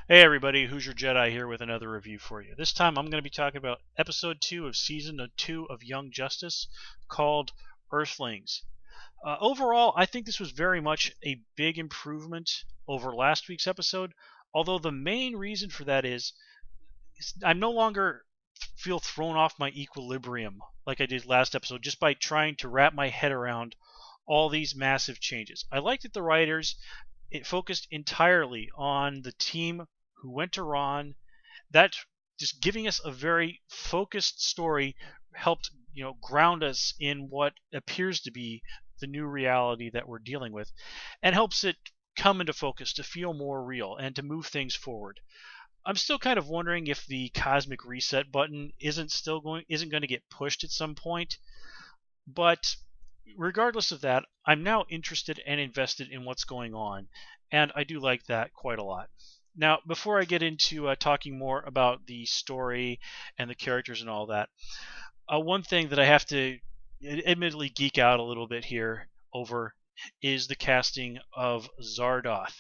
Hey everybody, Who's Your Jedi here with another review for you. This time I'm going to be talking about episode 2 of season 2 of Young Justice called Earthlings. Overall, I think this was very much a big improvement over last week's episode, although the main reason for that is I'm no longer feel thrown off my equilibrium like I did last episode just by trying to wrap my head around all these massive changes. I like that the writers it focused entirely on the team who went to Ron. That just giving us a very focused story helped ground us in what appears to be the new reality that we're dealing with, and helps it come into focus to feel more real and to move things forward. I'm still kind of wondering if the cosmic reset button isn't going to get pushed at some point, but regardless of that, I'm now interested and invested in what's going on, and I do like that quite a lot. Now, before I get into talking more about the story and the characters and all that, one thing that I have to admittedly geek out a little bit here over is the casting of Zardoth.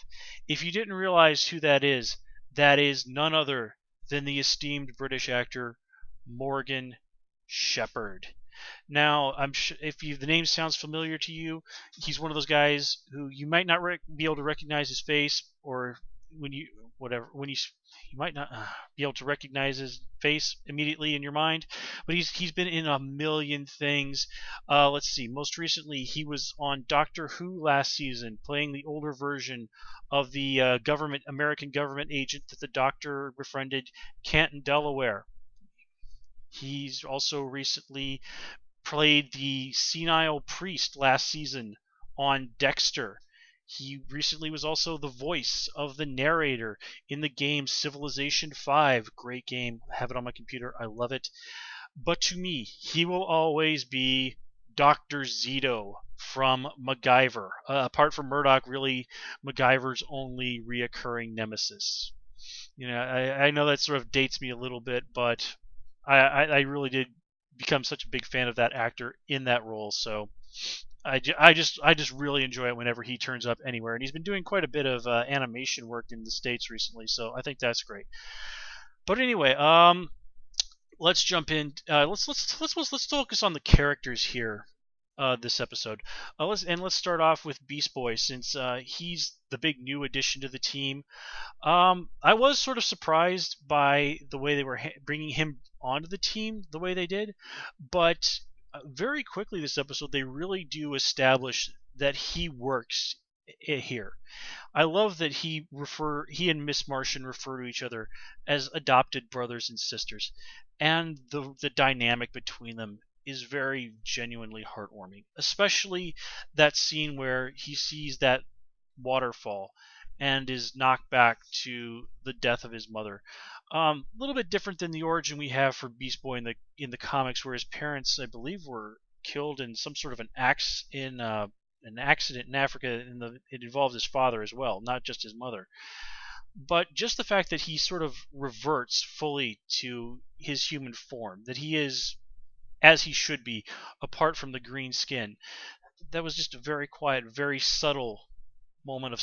If you didn't realize who that is none other than the esteemed British actor Morgan Shepherd. Now, if the name sounds familiar to you, he's one of those guys who you might not be able to recognize his face, or you might not be able to recognize his face immediately in your mind. But he's been in a million things. Let's see. Most recently, he was on Doctor Who last season, playing the older version of the American government agent that the Doctor befriended, Canton, Delaware. He's also recently played the senile priest last season on Dexter. He recently was also the voice of the narrator in the game Civilization V. Great game. I have it on my computer. I love it. But to me, he will always be Dr. Zito from MacGyver. Apart from Murdoch, really MacGyver's only reoccurring nemesis. I know that sort of dates me a little bit, but I really did become such a big fan of that actor in that role. So I just really enjoy it whenever he turns up anywhere, and he's been doing quite a bit of animation work in the States recently. So I think that's great. But anyway, let's jump in. Let's focus on the characters here. This episode. Let's start off with Beast Boy, since he's the big new addition to the team. I was sort of surprised by the way they were bringing him onto the team the way they did, but very quickly this episode they really do establish that he works here. I love that he and Miss Martian refer to each other as adopted brothers and sisters, and the dynamic between them is very genuinely heartwarming, especially that scene where he sees that waterfall and is knocked back to the death of his mother. A little bit different than the origin we have for Beast Boy in the comics, where his parents, I believe, were killed in some sort of an accident in Africa, and it involved his father as well, not just his mother. But just the fact that he sort of reverts fully to his human form, that he is as he should be, apart from the green skin. That was just a very quiet, very subtle moment of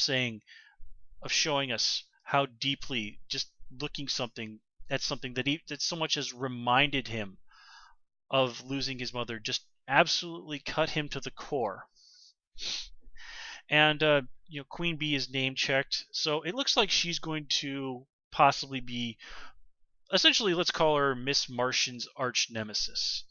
showing us how deeply just looking at something that so much has reminded him of losing his mother just absolutely cut him to the core. And Queen Bee is name checked, so it looks like she's going to possibly be, essentially, let's call her Miss Martian's arch nemesis.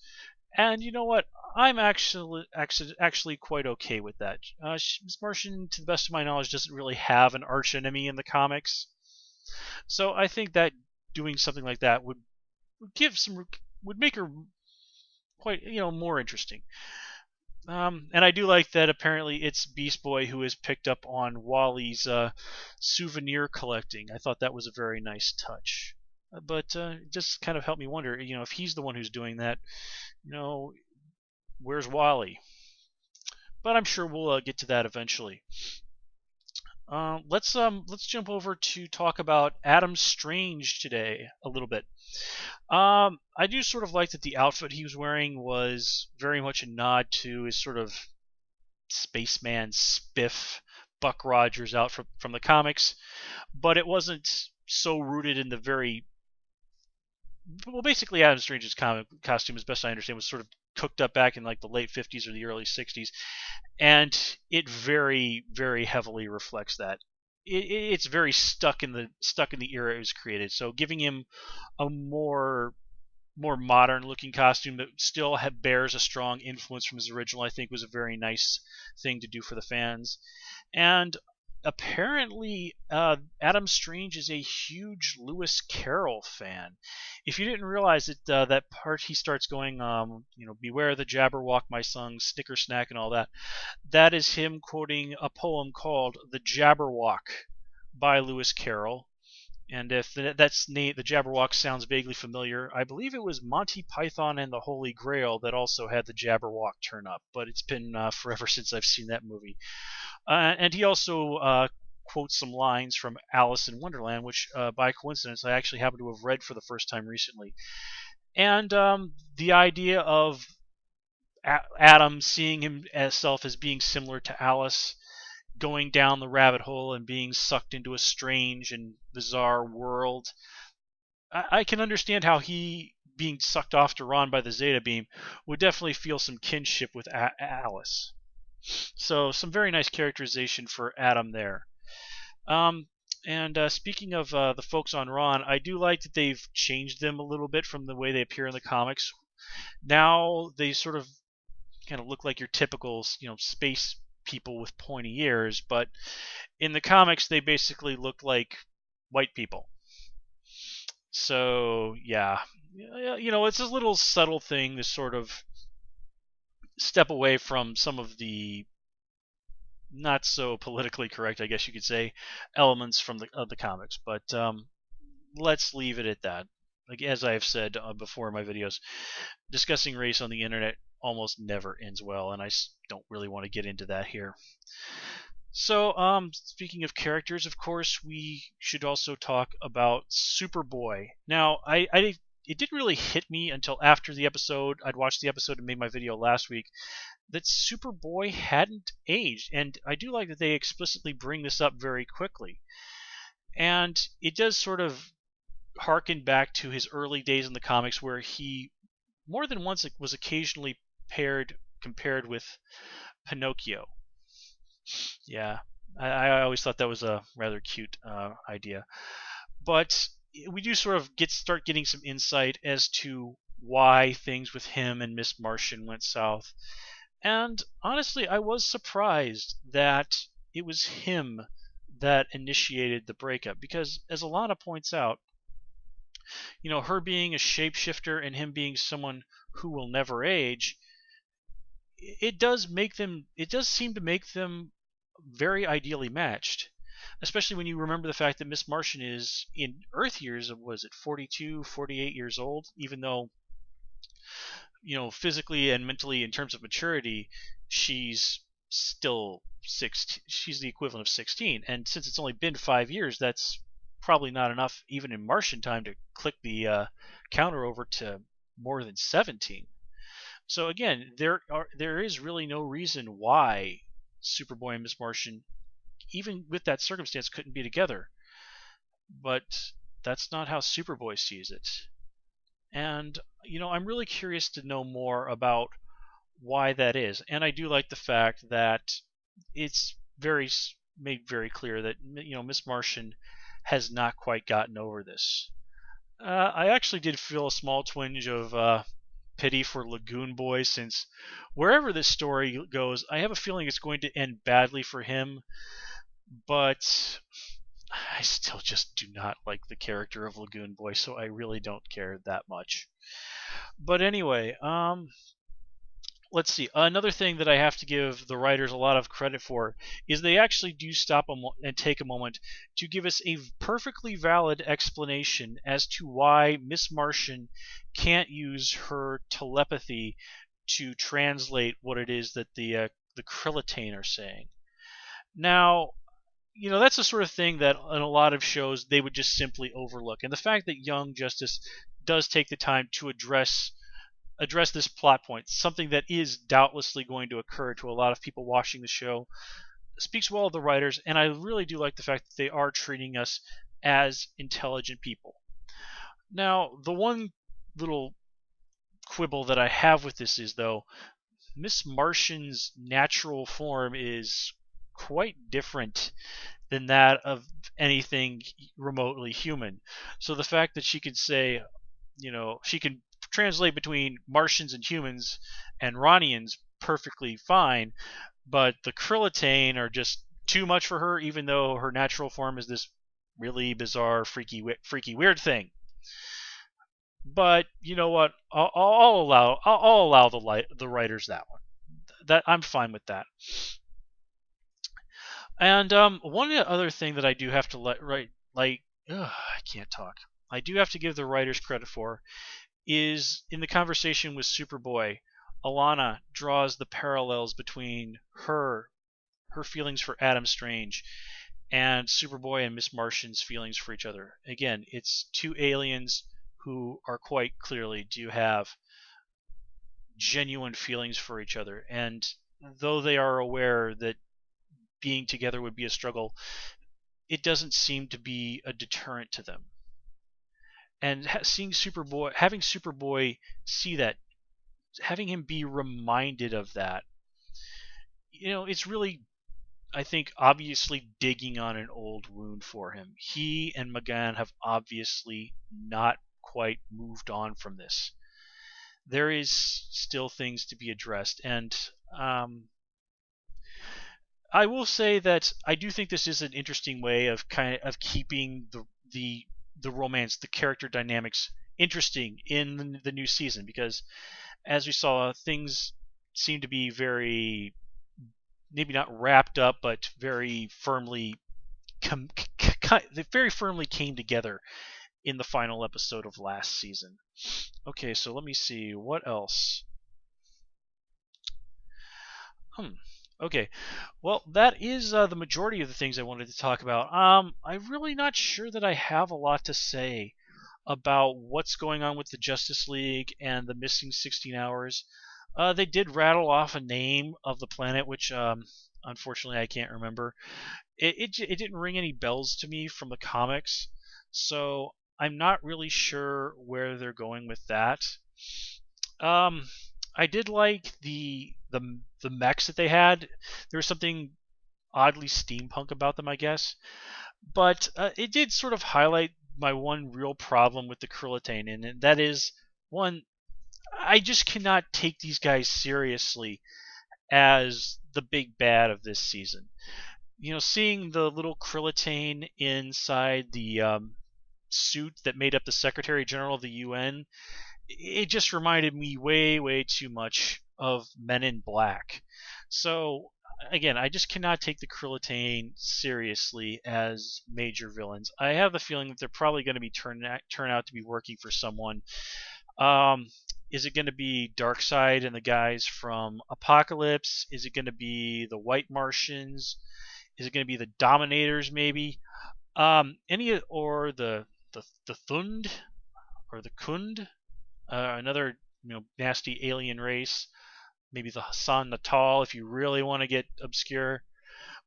And you know what? I'm actually quite okay with that. Miss Martian, to the best of my knowledge, doesn't really have an arch enemy in the comics, so I think that doing something like that would make her quite more interesting. And I do like that apparently it's Beast Boy who has picked up on Wally's souvenir collecting. I thought that was a very nice touch. But it just kind of helped me wonder, if he's the one who's doing that, where's Wally? But I'm sure we'll get to that eventually. Let's jump over to talk about Adam Strange today a little bit. I do sort of like that the outfit he was wearing was very much a nod to his sort of spaceman spiff Buck Rogers out from the comics, but it wasn't so rooted in the very well, basically Adam Strange's comic costume, as best I understand, was sort of cooked up back in like the late 50s or the early 60s, and it very, very heavily reflects that. It's very stuck in the era it was created. So giving him a more modern looking costume that still bears a strong influence from his original, I think was a very nice thing to do for the fans. And apparently, Adam Strange is a huge Lewis Carroll fan. If you didn't realize it, that part he starts going, beware the Jabberwock, my son, snicker snack, and all that. That is him quoting a poem called "The Jabberwock" by Lewis Carroll. And if that's the Jabberwock sounds vaguely familiar, I believe it was Monty Python and the Holy Grail that also had the Jabberwock turn up. But it's been forever since I've seen that movie. And he also quotes some lines from Alice in Wonderland, which by coincidence I actually happen to have read for the first time recently. And the idea of Adam seeing himself as being similar to Alice, going down the rabbit hole and being sucked into a strange and bizarre world. I can understand how he, being sucked off to Ron by the Zeta Beam, would definitely feel some kinship with Alice. So some very nice characterization for Adam there. And speaking of the folks on Ron, I do like that they've changed them a little bit from the way they appear in the comics. Now they sort of kind of look like your typical, space people with pointy ears, but in the comics they basically look like white people. So yeah, it's a little subtle thing to sort of step away from some of the not so politically correct, I guess you could say, elements from the comics. But let's leave it at that. Like as I've said before in my videos, discussing race on the internet almost never ends well, and I don't really want to get into that here. So, speaking of characters, of course, we should also talk about Superboy. Now, it didn't really hit me until after the episode. I'd watched the episode and made my video last week that Superboy hadn't aged, and I do like that they explicitly bring this up very quickly. And it does sort of harken back to his early days in the comics, where he more than once was occasionally compared with Pinocchio. Yeah, I always thought that was a rather cute idea. But we do sort of start getting some insight as to why things with him and Miss Martian went south. And honestly, I was surprised that it was him that initiated the breakup, because as Alana points out, her being a shapeshifter and him being someone who will never age, it does seem to make them very ideally matched, especially when you remember the fact that Miss Martian is in Earth years of, was it 42, 48 years old, even though physically and mentally in terms of maturity she's still she's the equivalent of 16, and since it's only been 5 years, that's probably not enough even in Martian time to click the counter over to more than 17. So again, there is really no reason why Superboy and Miss Martian, even with that circumstance, couldn't be together. But that's not how Superboy sees it. And I'm really curious to know more about why that is. And I do like the fact that it's made very clear that Miss Martian has not quite gotten over this. I actually did feel a small twinge of pity for Lagoon Boy, since wherever this story goes, I have a feeling it's going to end badly for him. But I still just do not like the character of Lagoon Boy, so I really don't care that much. But anyway, let's see. Another thing that I have to give the writers a lot of credit for is they actually do stop and take a moment to give us a perfectly valid explanation as to why Miss Martian can't use her telepathy to translate what it is that the Krillitane are saying. Now, that's the sort of thing that in a lot of shows they would just simply overlook. And the fact that Young Justice does take the time to address this plot point, something that is doubtlessly going to occur to a lot of people watching the show, speaks well of the writers. And I really do like the fact that they are treating us as intelligent people. Now, the one little quibble that I have with this is, though, Miss Martian's natural form is quite different than that of anything remotely human. So the fact that she could say, she can translate between Martians and humans and Ronians perfectly fine, but the Krillitane are just too much for her, even though her natural form is this really bizarre, freaky, weird thing. But you know what? I'll allow the writers that one. That I'm fine with that. And one other thing that I do have to I can't talk. I do have to give the writers credit for is in the conversation with Superboy, Alana draws the parallels between her feelings for Adam Strange and Superboy and Miss Martian's feelings for each other. Again, it's two aliens who are quite clearly do have genuine feelings for each other, and though they are aware that being together would be a struggle, it doesn't seem to be a deterrent to them. And having Superboy see that, having him be reminded of that, it's really, I think, obviously digging on an old wound for him. He and Magan have obviously not quite moved on from this. There is still things to be addressed, and I will say that I do think this is an interesting way of keeping the romance, the character dynamics interesting in the new season, because as we saw, things seem to be very, maybe not wrapped up, but very firmly they very firmly came together in the final episode of last season. Okay, so let me see what else. Okay, well, that is the majority of the things I wanted to talk about. I'm really not sure that I have a lot to say about what's going on with the Justice League and the missing 16 hours. They did rattle off a name of the planet, which unfortunately I can't remember. It didn't ring any bells to me from the comics, so I'm not really sure where they're going with that. I did like the mechs that they had. There was something oddly steampunk about them, I guess. But it did sort of highlight my one real problem with the Krillitane, and that is, one, I just cannot take these guys seriously as the big bad of this season. Seeing the little Krillitane inside the suit that made up the Secretary General of the UN, it just reminded me way too much of Men in Black. So again, I just cannot take the Krillitane seriously as major villains. I have the feeling that they're probably going to be turn out to be working for someone. Is it going to be Darkseid and the guys from Apocalypse? Is it going to be the White Martians? Is it going to be the Dominators, maybe? Or the Thund or the Kund, another nasty alien race. Maybe the Hassan Natal, if you really want to get obscure.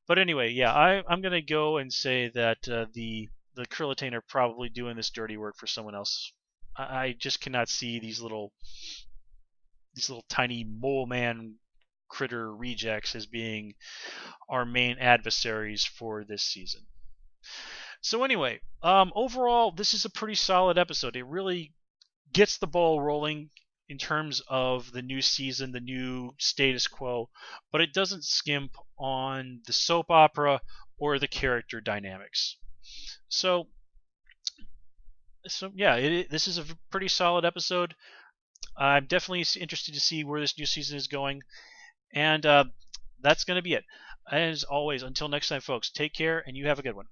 But anyway, yeah, I'm gonna go and say that the Krillitane are probably doing this dirty work for someone else. I just cannot see these little tiny mole man critter rejects as being our main adversaries for this season. So anyway, overall, this is a pretty solid episode. It really gets the ball rolling in terms of the new season, the new status quo, but it doesn't skimp on the soap opera or the character dynamics. So yeah, this is a pretty solid episode. I'm definitely interested to see where this new season is going, and that's going to be it. As always, until next time, folks, take care, and you have a good one.